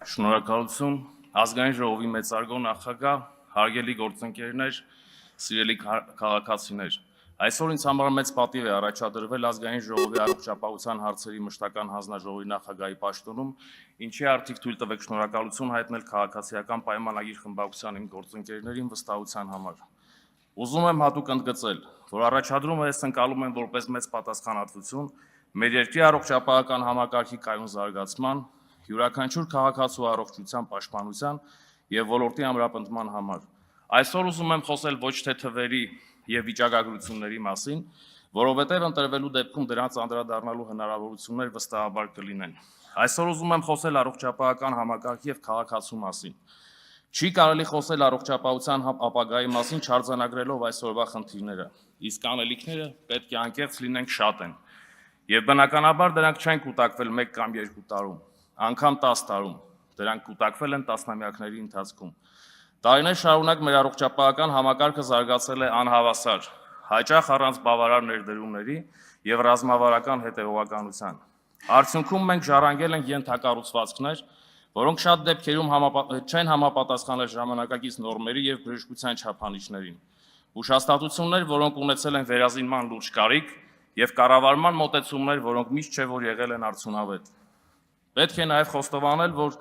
Շնորհակալություն ազգային ժողովի մեծարգո նախագահ, հարգելի գործընկերներ, սիրելի քաղաքացիներ։ Այսօր ինձ համար մեծ պատիվ է առաջադրվել ազգային ժողովի առողջապահության հարցերի մշտական հանձնաժողովի նախագահի պաշտոնում, ինչի արդիվ թույլ տվեք շնորհակալություն հայտնել քաղաքացիական պայմանագիր խմբակցության իմ գործընկերներին վստահության համար։ Ուզում եմ հատուկ ընդգծել, որ առաջադրումը ես ընկալում եմ որպես մեծ պատասխանատվություն մեր երկրի առողջապահական համակարգի կայուն զարգացման, յուրաքանչյուր քաղաքացու առողջության պաշտպանության եւ ոլորտի ամրապնդման համար։ Այսօր ուզում եմ խոսել ոչ թե թվերի եւ վիճակագրությունների մասին, որովհետեւ ընտրվելու դեպքում դրանց անդրադառնալու հնարավորություններ վստահաբար կլինեն։ Այսօր ուզում եմ խոսել առողջապահական համակարգի եւ քաղաքացու մասին։ Չի կարելի խոսել առողջապահության ապագայի մասին չարձանագրելով այսօրվա խնդիրները, իսկ անելիքները պետք է անկեղծ լինենք շատ են։ Եվ բնականաբար դրանք չեն կուտակվել 1 կամ 2 տարում, անգամ 10 տարում, դրանք կուտակվել են տասնամյակների ընթացքում։ Տարիներ շարունակ մեր առողջապահական համակարգը զարգացել է անհավասար, հաճախ առանց բավարար ներդրումների եւ ռազմավարական հետեւողականության։ Արդյունքում մենք ժառանգել ենք ենթակառուցվածքներ, որոնք շատ դեպքերում չեն համապատասխանել ժամանակակից նորմերի եւ բժշկության չափանիշներին։ Ուշհաստատություններ, որոնք ունեցել են վերազինման լուրջ կարիք եւ կառավարման մոտեցումներ, որոնք միշտ չէ որ եղել են արդյունավետ։ Պետք է նաեւ խոստովանել, որ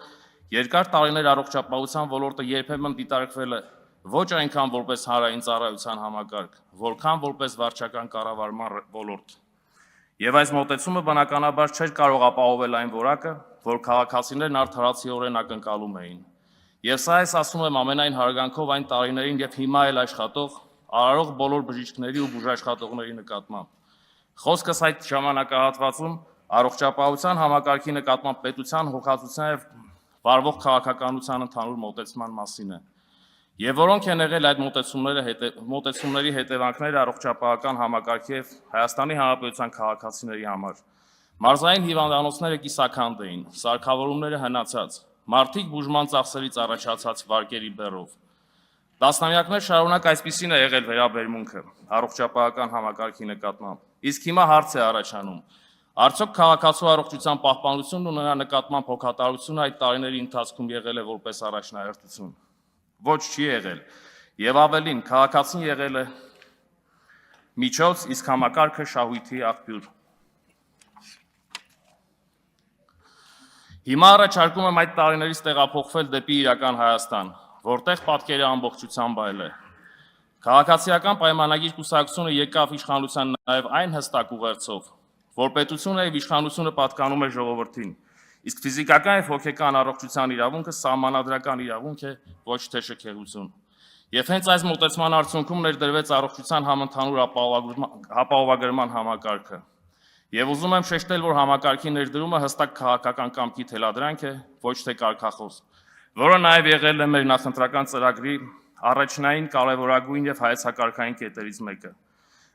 երկար տարիներ առողջապահության ոլորտը երբեմն դիտարկվել է ոչ այնքան որպես հանրային ծառայության համակարգ, որքան որպես վարչական կառավարման ոլորտ։ Եվ այս մոտեցումը բնականաբար չէր կարող ապահովել այն որակը, որ քաղաքացիներն արդարացիորեն ակնկալում էին։ Եվ սա ես ասում եմ ամենայն հարգանքով այն տարիներին եւ հիմա էլ աշխատող արարող բոլոր բժիշկների ու բուժաշխատողների նկատմամբ։ Խոսքս այդ ժամանակահատվածում առողջապահության համակարգի նկատմամբ պետության հոգացության եւ վարվող քաղաքականության ընդհանուր մոտեցման մասին է։ Եվ որոնք են եղել այդ մոտեցումների հետևանքները առողջապահական համակարգի եւ Հայաստանի Հանրապետության քաղաքացիների համար։ Մարզային հիվանդանոցները կիսաքանդ էին, սարքավորումները հնացած, մարդիկ բուժման ծախսերից առաջացած վարկերի բեռով։ Տասնամյակներ շարունակ այսպիսին է եղել վերաբերմունքը առողջապահական համակարգի նկատմամբ։ Իսկ հիմա հարց է առաջանում. արդյոք քաղաքացու առողջության պահպանությունն ու նրա նկատմամբ հոգատարությունը այդ տարիների ընթացքում եղել է որպես առաջնահերթություն։ Ոչ, չի եղել։ Եվ ավելին, քաղաքացին եղել է միջոց, իսկ համակարգը շահույթի աղբյուր։ Հիմա առաջարկում եմ այդ տարիներից տեղափոխվել դեպի իրական Հայաստան, որտեղ պատկերը ամբողջությամբ այլ է։ Քաղաքացիական պայմանագիր կուսակցությունը եկավ իշխանության նաև այն հստակ ուղերձով, որ պետությունը եւ իշխանությունը պատկանում է ժողովրդին, իսկ ֆիզիկական եւ հոգեկան առողջության իրավունքը սահմանադրական իրավունք է, ոչ թե շքեղություն։ Եվ հենց այս մոտեցման արդյունքում ներդրվեց առողջության համընդհանուր ապահովագրման համակարգը։ Եվ ուզում եմ շեշտել, որ համակարգի ներդրումը հստակ քաղաքական կամքի թելադրանք է, ոչ թե կարգախոս, որը նաև եղել է մեր նախընտրական ծրագրի առաջնային կարևորագույն եւ հայեցակարգային կետերից մեկը։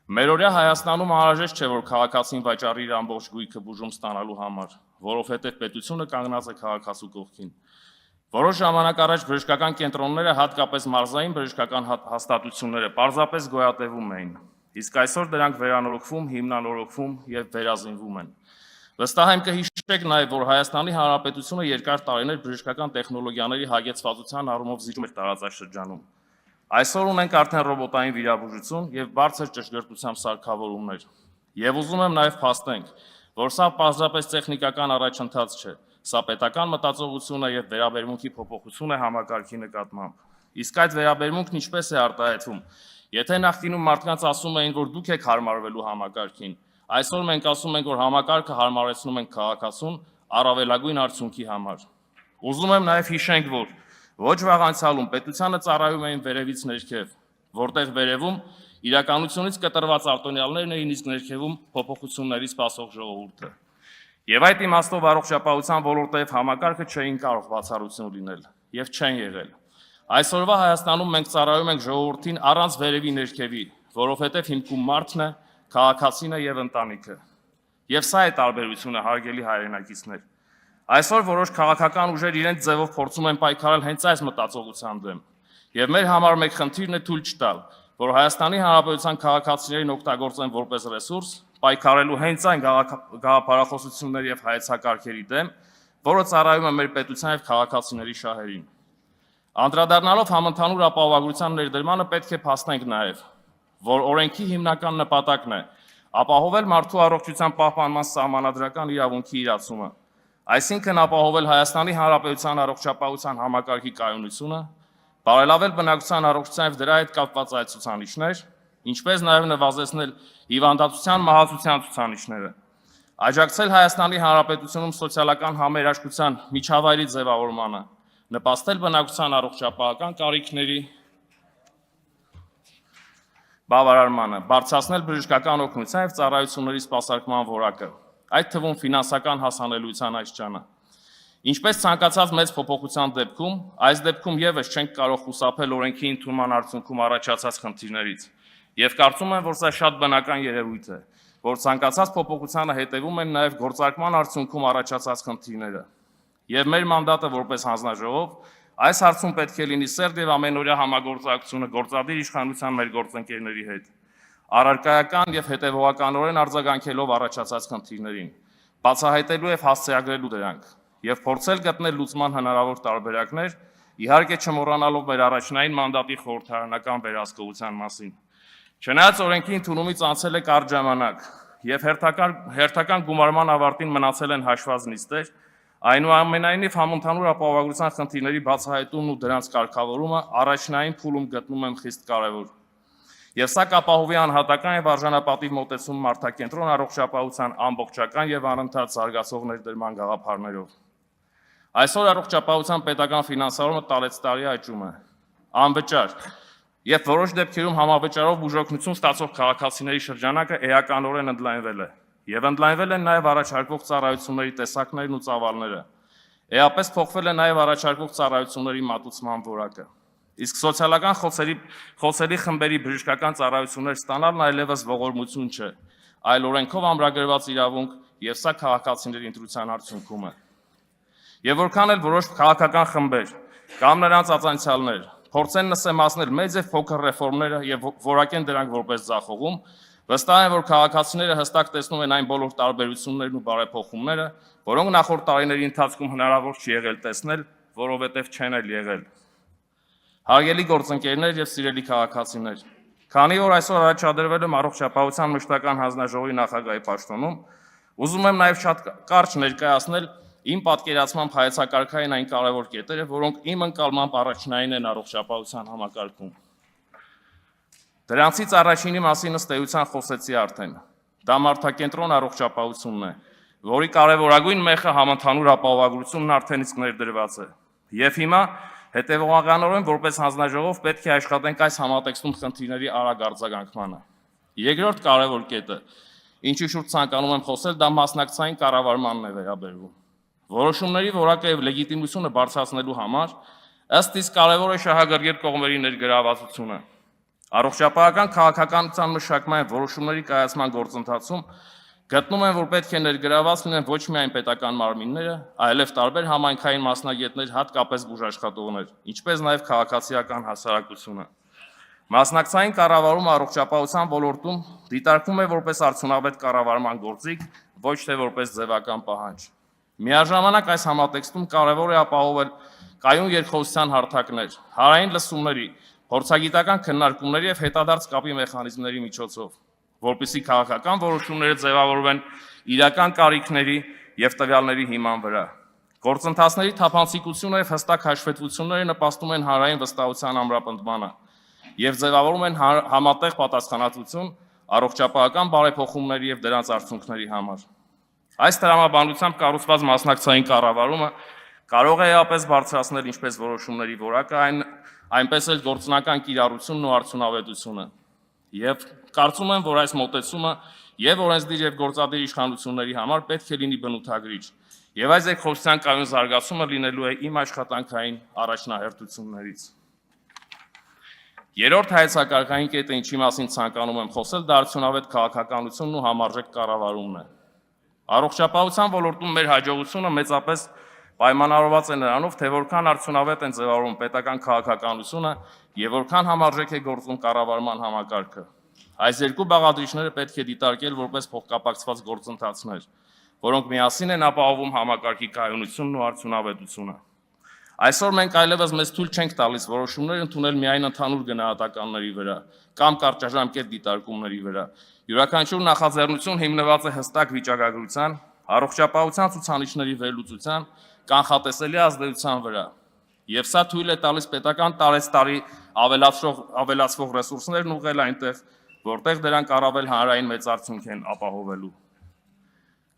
Մերօրյա Հայաստանում անհրաժեշտ չէ, որ քաղաքացին վաճառի իր ամբողջ գույքը բուժում ստանալու համար, որովհետև պետությունը կանգնած է քաղաքացու կողքին։ Որոշ ժամանակ առաջ բժշկական կենտրոնները, հատկապես մարզային բժշկական հաստատությունները, պարզապես գոյատևում էին, իսկ այսօր դրանք վերանորոգվում, հիմնանորոգվում եւ վերազինվում են։ Վստահ եմ կհիշեք նաեւ, որ Հայաստանի Հանրապետությունը երկար տարիներ բժշկական տեխնոլոգիաների հագեցվածության առումով զիջում էր տարածաշրջանում։ Այսօր ունենք արդեն ռոբոտային վիրաբուժություն եւ բարձր ճշգրտությամբ սարքավորումներ։ Եվ ուզում եմ նաեւ փաստենք, որ սա պարզապես տեխնիկական առաջընթաց չէ, սա պետական մտածողություն է եւ վերաբերմունքի փոփոխություն է համակարգի նկատմամբ։ Իսկ այդ վերաբերմունքն ինչպես է արտահայտվում։ Եթե նախկինում մարդկանց ասում էին, որ դուք եք հարմարվելու համակարգին, այսօր մենք ասում ենք, որ համակարգը հարմարեցնում ենք քաղաքացուն առավելագույն արդյունքի համար։ Ուզում եմ նաեւ հիշենք, որ ոչ վաղ անցյալում պետությանը ծառայում էին վերևից ներքև, որտեղ վերևում իրականությունից կտրված արտոնյալներն էին, իսկ ներքևում փոփոխությունների սպասող ժողովուրդը։ Եվ այդ իմաստով առողջապահության ոլորտը եւ համակարգը չէին կարող բացառություն լինել եւ չեն եղել։ Այսօրվա Հայաստանում մենք ծառայում ենք ժողովրդին առանց վերևի ներքևի, որովհետեւ հիմքում մարդն է, քաղաքացին է եւ ընտանիքը։ Եվ սա է տարբերությունը, հարգելի հայրենակիցներ։ Այսօր որոշ քաղաքական ուժեր իրենց ձևով փորձում են պայքարել հենց այս մտածողության դեմ։ Եվ մեր համար մեկ խնդիրն է թույլ չտալ, որ Հայաստանի Հանրապետության քաղաքացիներին օգտագործեն որպես ռեսուրս, պայքարելու հենց այն գաղափարախոսությունների եւ հայեցակարգերի դեմ, որը ծառայում է մեր պետության եւ քաղաքացիների շահերին։ Անդրադառնալով համընդհանուր ապահովագրության ներդրմանը պետք է փաստենք նաեւ, որ օրենքի հիմնական նպատակն է ապահովել մարդու առողջության պահպանման սահմանադրական իրավունքի իրացումը, այսինքն ապահովել Հայաստանի Հանրապետության առողջապահության համակարգի կայունությունը, բարելավել բնակչության առողջության եւ դրա հետ կապված այլ ցուցանիշներ, ինչպես նաեւ նվազեցնել հիվանդացության մահացության ցուցանիշները, աջակցել Հայաստանի Հանրապետությունում սոցիալական համերաշխության միջավայրի ձևավորմանը, նպաստել բնակչության առողջապահական կարիքների բավարարմանը, բարձրացնել բժշկական օգնության եւ ծառայությունների սպասարկման որակը, այդ թվում ֆինանսական հասանելիության աստիճանը։ Ինչպես ցանկացած մեծ փոփոխության դեպքում, այս դեպքում եւս չենք կարող խուսափել օրենքի ընդունման արդյունքում առաջացած խնդիրներից, եւ կարծում եմ, որ սա շատ բնական երևույթ է, որ ցանկացած փոփոխությանը հետևում են նաեւ գործարկման արդյունքում առաջացած խնդիրները։ Եվ մեր մանդատը որպես հանձնաժողով այս հարցում պետք է լինի սերտ եւ ամենօրյա համագործակցությունը գործադիր իշխանության մեր գործընկերների հետ, առարկայական եւ հետեւողականորեն արձագանքելով առաջացած խնդիրներին, բացահայտելու եւ հասցեագրելու դրանք եւ փորձել գտնել լուծման հնարավոր տարբերակներ, իհարկե չմոռանալով մեր առաջնային մանդատի խորհրդարանական վերահսկողության մասին։ Չնայած օրենքի ընդունումից անցել է կարճ ժամանակ եւ հերթական գումարման ավարտին մնացել են հաշված նիստեր, այնուամենայնիվ համընդհանուր ապահովագրության խնդիրների բացահայտումն ու դրանց կարգավորումը առաջնային փուլում գտնում եմ խիստ կարևոր։ Եվ սա կապահովի անհատական եւ արժանապատիվ մոտեցում մարդակենտրոն առողջապահության ամբողջական եւ անընդհատ զարգացող ներդրման գաղափարներով։ Այսօր առողջապահության պետական ֆինանսավորումը տարեցտարի աճում է, անվճար, եւ որոշ դեպքերում համավճարով բուժօգնություն ստացող քաղաքացիների շրջանակը էականորեն ընդլայնվել է, եւ ընդլայնվել են նաեւ առաջարկվող ծառայությունների տեսակներն ու ծավալները։ Էապես փոխվել է նաեւ առաջարկվող ծառայությունների մատուցման որակը։ Իսկ սոցիալական խոցելի խմբերի բժշկական ծառայություններ ստանալն այլևս ողորմություն չէ, այլ օրենքով ամրագրված իրավունք, եւ սա քաղաքացիների ընտրության արդյունքում է։ Եվ որքան էլ որոշ քաղաքական խմբեր կամ նրանց ածանցյալներ փորձեն նսեմացնել մեծ եւ փոքր ռեֆորմները եւ որակեն դրանք որպես ձախողում, վստահ եմ, որ քաղաքացիները հստակ տեսնում են այն բոլոր տարբերություններն ու բարեփոխումները, որոնք նախորդ տարիների ընթացքում հնարավոր չի եղել տեսնել, որովհետեւ չեն էլ եղել։ Հարգելի գործընկերներ եւ սիրելի քաղաքացիներ, քանի որ այսօր առաջադրվել եմ առողջապահության մշտական հանձնաժողովի նախագահի պաշտոնում, ուզում եմ նաեւ շատ կարճ ներկայացնել իմ պատկերացմամբ հայեցակարգային այն կարևոր կետերը, որոնք իմ ընկալմամբ առաջնային են առողջապահության համակարգում։ Դրանցից առաջինի մասին ըստ էության խոսեցի արդեն։ Դա մարդակենտրոն առողջապահությունն է, որի կարևորագույն մեխը համընդհանուր ապահովագրությունն արդեն իսկ ներդրված է։ Եվ հիմա հետևողականորեն որպես հանձնաժողով պետք է աշխատենք այս համատեքստում խնդիրների արագ արձագանքմանը։ Երկրորդ կարևոր կետը, ինչի շուրջ ցանկանում եմ խոսել, դա մասնակցային կառավարմանն է վերաբերվում։ Որոշումների որակը եւ լեգիտիմությունը բարձրացնելու համար ըստ իս կարևոր է շահագրգիռ կողմերի ներգրավվածությունը։ Առողջապահական քաղաքականության մշակման եւ որոշումների կայացման գործընթացում գտնում եմ, որ պետք է ներգրավված լինեն ոչ միայն պետական մարմինները, այլև տարբեր համայնքային մասնագետներ, հատկապես բուժաշխատողներ, ինչպես նաեւ քաղաքացիական հասարակությունը։ Մասնակցային կառավարումը առողջապահության ոլորտում դիտարկվում է որպես արդյունավետ կառավարման գործիք, ոչ թե որպես ձևական պահանջ։ Միաժամանակ այս համատեքստում կարևոր է ապահովել կայուն երկխոսության հարթակներ, հանրային լսումների, փորձագիտական քննարկումների եւ հետադարձ կապի մեխանիզմների միջոցով, որպեսզի քաղաքական որոշումները ձևավորվեն իրական կարիքների եւ տվյալների հիման վրա։ Գործընթացների թափանցիկությունը եւ հստակ հաշվետվությունները նպաստում են հանրային վստահության ամրապնդմանը եւ ձևավորում են համատեղ պատասխանատվություն առողջապահական բարեփոխումների եւ դրանց արդյունքների համար։ Այս տրամաբանությամբ կառուցված մասնակցային կառավարումը կարող է էապես բարձրացնել ինչպես որոշումների որակը, այնպես էլ գործնական կիրառությունն ու արդյունավետությունը։ Եվ կարծում եմ, որ այս մոտեցումը եւ օրենսդիր եւ գործադիր իշխանությունների համար պետք է լինի բնութագրիչ, եւ այս երկխոսության կայուն զարգացումը լինելու է իմ աշխատանքային առաջնահերթություններից։ Երրորդ հայեցակարգային կետը, ինչի մասին ցանկանում եմ խոսել, դա արդյունավետ քաղաքականությունն ու համարժեք կառավարումն է։ Առողջապահության ոլորտում մեր հաջողությունը մեծապես պայմանավորված է նրանով, թե որքան արդյունավետ են ձևավորվում պետական քաղաքականությունը եւ որքան համարժեք է գործում կառավարման համակարգը։ Այս երկու բաղադրիչները պետք է դիտարկել որպես փոխկապակցված գործընթացներ, որոնք միասին են ապահովում համակարգի կայունությունն ու արդյունավետությունը։ Այսօր մենք այլևս մեզ թույլ չենք տալիս որոշումներ ընդունել միայն ընդհանուր գնահատականների վրա կամ կարճաժամկետ դիտարկումների վրա։ Յուրաքանչյուր նախաձեռնություն հիմնված է հստակ վիճակագրության, առողջապահության ցուցանիշների վերլուծության, կանխատեսելի ազդեցության վրա։ Եվ սա թույլ է տալիս պետական տարեցտարի ավելացվող ռեսուրսներն ուղղել այնտեղ, որտեղ դրանք առավել հանրային մեծ արդյունք են ապահովելու։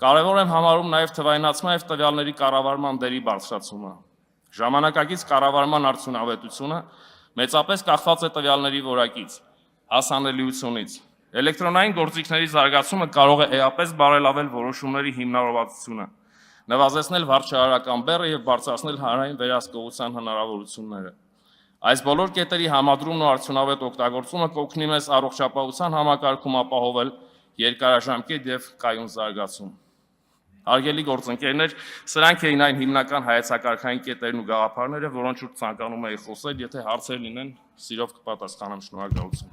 Կարևոր եմ համարում նաև թվայնացման եւ տվյալների կառավարման դերի բարձրացումը։ Ժամանակակից կառավարման արդյունավետությունը մեծապես կախված է տվյալների որակից, հասանելիությունից։ Էլեկտրոնային գործիքների զարգացումը կարող է էապես բարելավել որոշումների հիմնավորվածությունը, նվազեցնել վարչարարական բեռը եւ բարձրացնել հանրային վերահսկողության հնարավորությունները։ Այս բոլոր կետերի համադրումն ու արդյունավետ օգտագործումը կօգնի մեզ առողջապահության համակարգում ապահովել երկարաժամկետ եւ կայուն զարգացում։ Հարգելի գործընկերներ, սրանք էին այն հիմնական հայեցակարգային կետերն ու գաղափարները, որոնց շուրջ ցանկանում էի խոսել, եթե հարցեր լինեն, սիրով կպատասխանեմ, շնորհակալություն։